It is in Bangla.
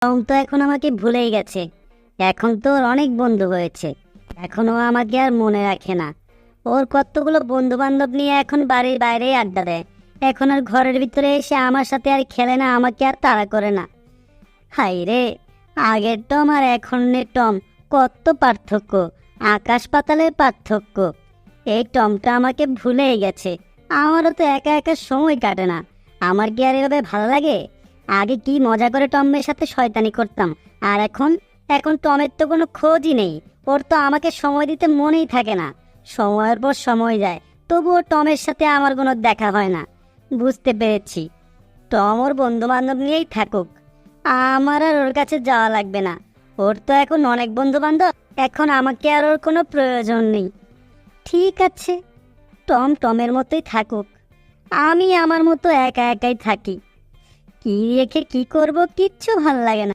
টম তো এখন আমাকে ভুলেই গেছে। এখন তো ওর অনেক বন্ধু হয়েছে, এখনও আমাকে আর মনে রাখে না। ওর কতগুলো বন্ধু বান্ধব নিয়ে এখন বাড়ির বাইরেই আড্ডা দেয়। এখন আর ঘরের ভিতরে এসে আমার সাথে আর খেলে না, আমাকে আর তাড়া করে না। হাই রে, আগের টম আর এখনের টম কত পার্থক্য, আকাশ পাতালের পার্থক্য। এই টমটা আমাকে ভুলেই গেছে। আমারও তো একা একা সময় কাটে না। আমার কি আর এভাবে ভালো লাগে? আগে কি মজা করে টমের সাথে শয়তানি করতাম, আর এখন এখন টমের তো কোনো খোঁজই নেই। ওর তো আমাকে সময় দিতে মনেই থাকে না। সময়ের পর সময় যায়, তবুও টমের সাথে আমার কোনো দেখা হয় না। বুঝতে পেরেছি, টম ওর বন্ধু বান্ধব নিয়েই থাকুক, আমার আর ওর কাছে যাওয়া লাগবে না। ওর তো এখন অনেক বন্ধু বান্ধব, এখন আমাকে আর ওর কোনো প্রয়োজন নেই। ঠিক আছে, টম টমের মতোই থাকুক, আমি আমার মতো একা একাই থাকি। কি রেখে কি করব কিচ্ছু ভাল লাগে না।